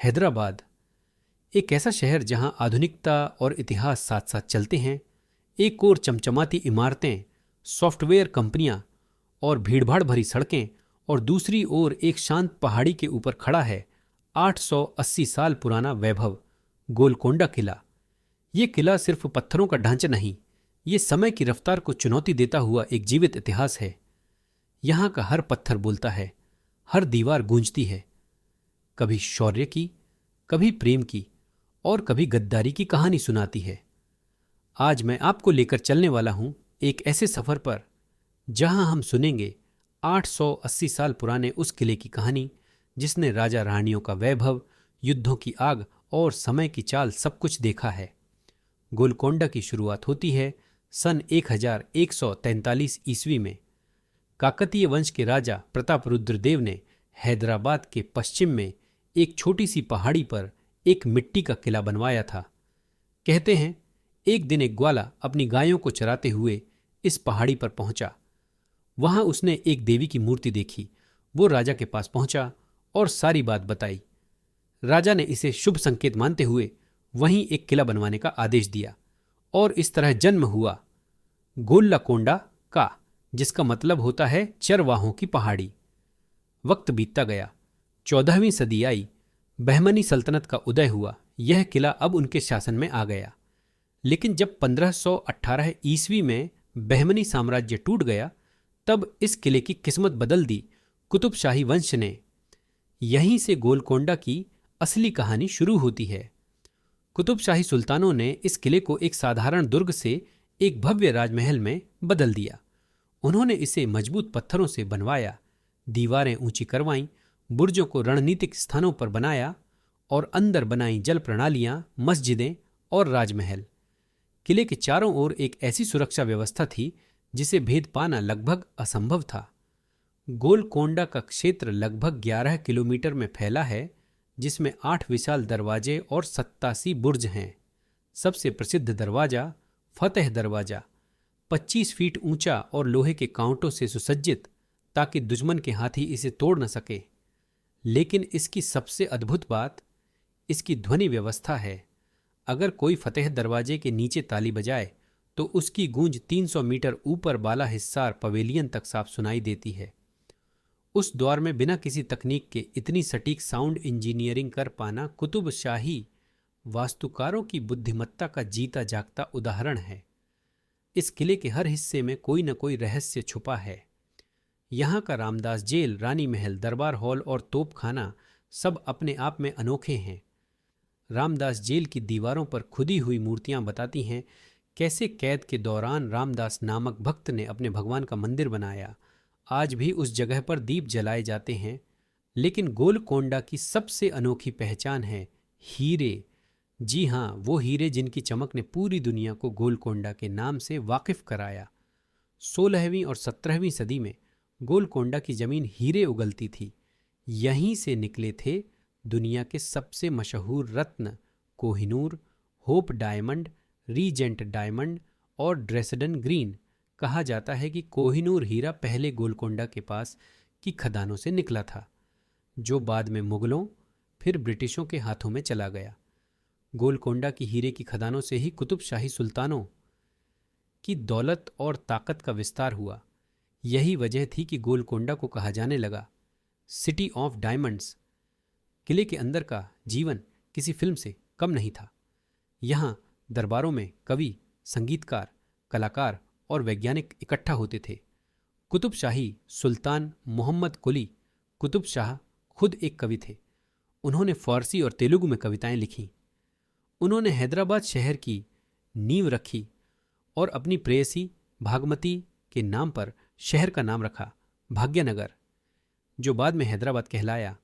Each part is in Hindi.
हैदराबाद एक ऐसा शहर जहां आधुनिकता और इतिहास साथ साथ चलते हैं। एक ओर चमचमाती इमारतें, सॉफ्टवेयर कंपनियां और भीड़भाड़ भरी सड़कें, और दूसरी ओर एक शांत पहाड़ी के ऊपर खड़ा है 880 साल पुराना वैभव, गोलकोंडा किला। ये किला सिर्फ पत्थरों का ढांचा नहीं, ये समय की रफ्तार को चुनौती देता हुआ एक जीवित इतिहास है। यहां का हर पत्थर बोलता है, हर दीवार गूंजती है, कभी शौर्य की, कभी प्रेम की, और कभी गद्दारी की कहानी सुनाती है। आज मैं आपको लेकर चलने वाला हूं एक ऐसे सफर पर जहां हम सुनेंगे 880 साल पुराने उस किले की कहानी जिसने राजा रानियों का वैभव, युद्धों की आग और समय की चाल सब कुछ देखा है। गोलकोंडा की शुरुआत होती है सन 1143 ईस्वी में। काकतीय वंश के राजा प्रतापरुद्र देव ने हैदराबाद के पश्चिम में एक छोटी सी पहाड़ी पर एक मिट्टी का किला बनवाया था। कहते हैं एक दिन एक ग्वाला अपनी गायों को चराते हुए इस पहाड़ी पर पहुंचा। वहां उसने एक देवी की मूर्ति देखी। वो राजा के पास पहुंचा और सारी बात बताई। राजा ने इसे शुभ संकेत मानते हुए वहीं एक किला बनवाने का आदेश दिया और इस तरह जन्म हुआ गोलकोंडा का, जिसका मतलब होता है चरवाहों की पहाड़ी। वक्त बीतता गया, 14वीं सदी आई, बहमनी सल्तनत का उदय हुआ। यह किला अब उनके शासन में आ गया। लेकिन जब 1518 ईस्वी में बहमनी साम्राज्य टूट गया, तब इस किले की किस्मत बदल दी कुतुब शाही वंश ने। यहीं से गोलकोंडा की असली कहानी शुरू होती है। कुतुब शाही सुल्तानों ने इस किले को एक साधारण दुर्ग से एक भव्य राजमहल में बदल दिया। उन्होंने इसे मजबूत पत्थरों से बनवाया, दीवारें ऊंची करवाईं, बुर्जों को रणनीतिक स्थानों पर बनाया और अंदर बनाई जल प्रणालियां, मस्जिदें और राजमहल। किले के चारों ओर एक ऐसी सुरक्षा व्यवस्था थी जिसे भेद पाना लगभग असंभव था। गोलकोंडा का क्षेत्र लगभग 11 किलोमीटर में फैला है, जिसमें 8 विशाल दरवाजे और 87 बुर्ज हैं। सबसे प्रसिद्ध दरवाजा फतेह दरवाजा 25 फीट ऊंचा और लोहे के कांटों से सुसज्जित, ताकि दुश्मन के हाथी इसे तोड़ न सके। लेकिन इसकी सबसे अद्भुत बात इसकी ध्वनि व्यवस्था है। अगर कोई फतेह दरवाजे के नीचे ताली बजाए तो उसकी गूंज 300 मीटर ऊपर बाला हिस्सार पवेलियन तक साफ सुनाई देती है। उस दौर में बिना किसी तकनीक के इतनी सटीक साउंड इंजीनियरिंग कर पाना कुतुब शाही वास्तुकारों की बुद्धिमत्ता का जीता जागता उदाहरण है। इस किले के हर हिस्से में कोई न कोई रहस्य छुपा है। यहाँ का रामदास जेल, रानी महल, दरबार हॉल और तोपखाना सब अपने आप में अनोखे हैं। रामदास जेल की दीवारों पर खुदी हुई मूर्तियां बताती हैं कैसे कैद के दौरान रामदास नामक भक्त ने अपने भगवान का मंदिर बनाया। आज भी उस जगह पर दीप जलाए जाते हैं। लेकिन गोलकोंडा की सबसे अनोखी पहचान है हीरे। जी हाँ, वो हीरे जिनकी चमक ने पूरी दुनिया को गोलकोंडा के नाम से वाकिफ कराया। 16वीं और 17वीं सदी में गोलकोंडा की जमीन हीरे उगलती थी। यहीं से निकले थे दुनिया के सबसे मशहूर रत्न Kohinoor, hope diamond, regent diamond और ड्रेसडन ग्रीन। कहा जाता है कि कोहिनूर हीरा पहले गोलकोंडा के पास की खदानों से निकला था, जो बाद में मुगलों फिर ब्रिटिशों के हाथों में चला गया। गोलकोंडा की हीरे की खदानों से ही कुतुब शाही सुल्तानों की दौलत और ताकत का विस्तार हुआ। यही वजह थी कि गोलकोंडा को कहा जाने लगा सिटी ऑफ डायमंड्स। किले के अंदर का जीवन किसी फिल्म से कम नहीं था। यहाँ दरबारों में कवि, संगीतकार, कलाकार और वैज्ञानिक इकट्ठा होते थे। कुतुब शाही सुल्तान मोहम्मद कुली कुतुब शाह खुद एक कवि थे। उन्होंने फारसी और तेलुगु में कविताएं लिखीं। उन्होंने हैदराबाद शहर की नींव रखी और अपनी प्रेयसी भागमती के नाम पर शहर का नाम रखा भाग्यनगर, जो बाद में हैदराबाद कहलाया।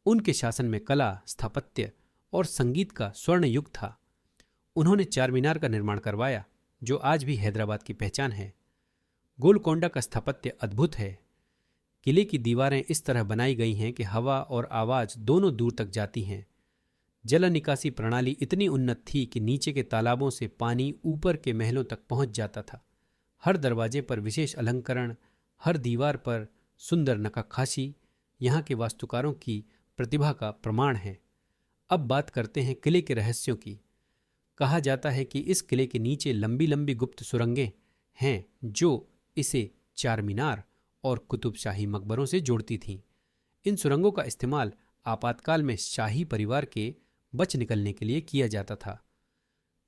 उनके शासन में कला, स्थापत्य और संगीत का स्वर्ण युग था। उन्होंने चार मीनार का निर्माण करवाया, जो आज भी हैदराबाद की पहचान है। गोलकोंडा का स्थापत्य अद्भुत है। किले की दीवारें इस तरह बनाई गई हैं कि हवा और आवाज दोनों दूर तक जाती हैं। जल निकासी प्रणाली इतनी उन्नत थी कि नीचे के तालाबों से पानी ऊपर के महलों तक पहुंच जाता था। हर दरवाजे पर विशेष अलंकरण, हर दीवार पर सुंदर नक्काशी यहाँ के वास्तुकारों की प्रतिभा का प्रमाण है। अब बात करते हैं किले के रहस्यों की। कहा जाता है कि इस किले के नीचे लंबी लंबी गुप्त सुरंगें हैं जो इसे चार मीनार और कुतुबशाही मकबरों से जोड़ती थीं। इन सुरंगों का इस्तेमाल आपातकाल में शाही परिवार के बच निकलने के लिए किया जाता था।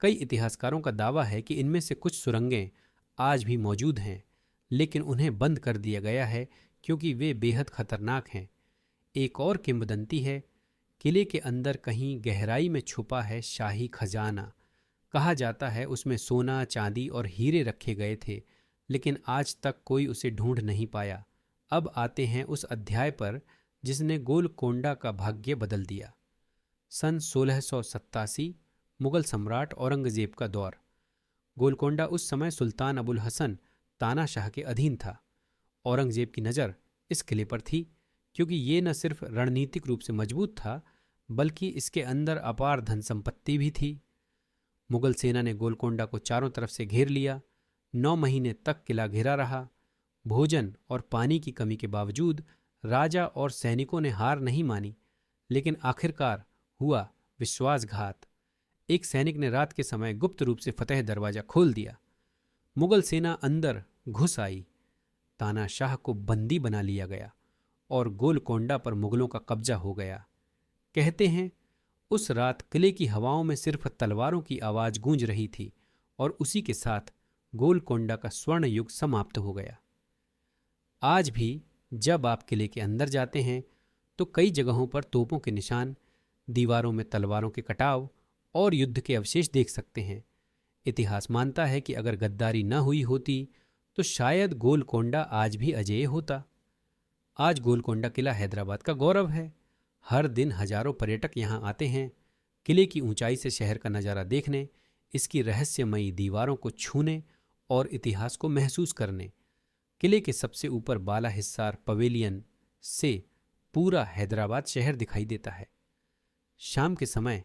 कई इतिहासकारों का दावा है कि इनमें से कुछ सुरंगें आज भी मौजूद हैं, लेकिन उन्हें बंद कर दिया गया है क्योंकि वे बेहद खतरनाक हैं। एक और किंवदंती है, किले के अंदर कहीं गहराई में छुपा है शाही खजाना। कहा जाता है उसमें सोना, चांदी और हीरे रखे गए थे, लेकिन आज तक कोई उसे ढूंढ नहीं पाया। अब आते हैं उस अध्याय पर जिसने गोलकोंडा का भाग्य बदल दिया। सन 1687, मुगल सम्राट औरंगजेब का दौर। गोलकोंडा उस समय सुल्तान अबुल हसन तानाशाह के अधीन था। औरंगजेब की नज़र इस किले पर थी क्योंकि ये न सिर्फ रणनीतिक रूप से मजबूत था, बल्कि इसके अंदर अपार धन संपत्ति भी थी। मुगल सेना ने गोलकोंडा को चारों तरफ से घेर लिया। 9 महीने तक किला घिरा रहा। भोजन और पानी की कमी के बावजूद राजा और सैनिकों ने हार नहीं मानी, लेकिन आखिरकार हुआ विश्वासघात। एक सैनिक ने रात के समय गुप्त रूप से फतेह दरवाजा खोल दिया। मुगल सेना अंदर घुस आई। तानाशाह को बंदी बना लिया गया और गोलकोंडा पर मुगलों का कब्जा हो गया। कहते हैं उस रात किले की हवाओं में सिर्फ तलवारों की आवाज गूंज रही थी और उसी के साथ गोलकोंडा का स्वर्ण युग समाप्त हो गया। आज भी जब आप किले के अंदर जाते हैं तो कई जगहों पर तोपों के निशान, दीवारों में तलवारों के कटाव और युद्ध के अवशेष देख सकते हैं। इतिहास मानता है कि अगर गद्दारी न हुई होती तो शायद गोलकोंडा आज भी अजेय होता। आज गोलकोंडा किला हैदराबाद का गौरव है। हर दिन हजारों पर्यटक यहाँ आते हैं, किले की ऊंचाई से शहर का नज़ारा देखने, इसकी रहस्यमयी दीवारों को छूने और इतिहास को महसूस करने। किले के सबसे ऊपर बाला हिस्सार पवेलियन से पूरा हैदराबाद शहर दिखाई देता है। शाम के समय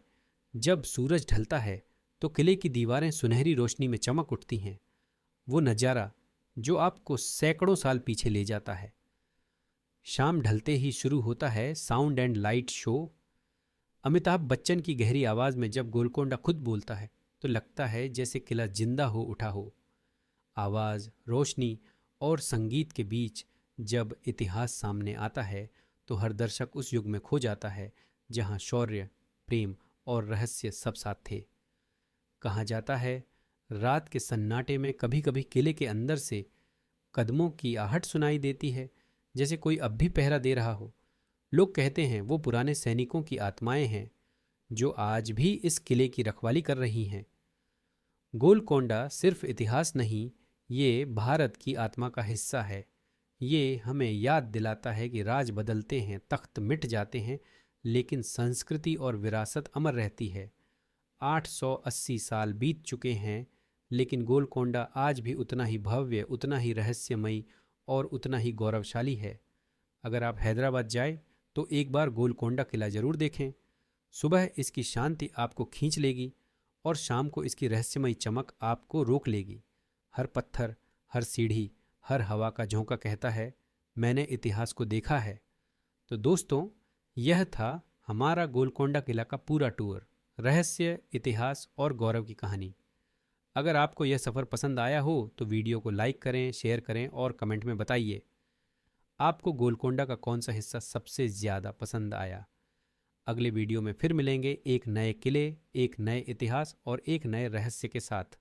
जब सूरज ढलता है तो किले की दीवारें सुनहरी रोशनी में चमक उठती हैं। वो नज़ारा जो आपको सैकड़ों साल पीछे ले जाता है। शाम ढलते ही शुरू होता है sound and light show. Amitabh Bachchan की गहरी आवाज़ में जब गोलकोंडा खुद बोलता है तो लगता है जैसे किला जिंदा हो उठा हो। आवाज़, रोशनी और संगीत के बीच जब इतिहास सामने आता है तो हर दर्शक उस युग में खो जाता है जहां शौर्य, प्रेम और रहस्य सब साथ थे। कहा जाता है रात के सन्नाटे में कभी कभी किले के अंदर से कदमों की आहट सुनाई देती है, जैसे कोई अब भी पहरा दे रहा हो। लोग कहते हैं वो पुराने सैनिकों की आत्माएं हैं जो आज भी इस किले की रखवाली कर रही हैं। गोलकोंडा सिर्फ इतिहास नहीं, ये भारत की आत्मा का हिस्सा है। ये हमें याद दिलाता है कि राज बदलते हैं, तख्त मिट जाते हैं, लेकिन संस्कृति और विरासत अमर रहती है। 880 साल बीत चुके हैं, लेकिन गोलकोंडा आज भी उतना ही भव्य, उतना ही रहस्यमयी और उतना ही गौरवशाली है। अगर आप हैदराबाद जाए तो एक बार गोलकोंडा किला जरूर देखें। सुबह इसकी शांति आपको खींच लेगी और शाम को इसकी रहस्यमयी चमक आपको रोक लेगी। हर पत्थर, हर सीढ़ी, हर हवा का झोंका कहता है मैंने इतिहास को देखा है। तो दोस्तों, यह था हमारा गोलकोंडा किला का पूरा टूर, रहस्य, इतिहास और गौरव की कहानी। अगर आपको यह सफ़र पसंद आया हो तो वीडियो को लाइक करें, शेयर करें और कमेंट में बताइए आपको गोलकोंडा का कौन सा हिस्सा सबसे ज़्यादा पसंद आया। अगले वीडियो में फिर मिलेंगे एक नए किले, एक नए इतिहास और एक नए रहस्य के साथ।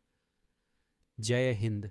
जय हिंद।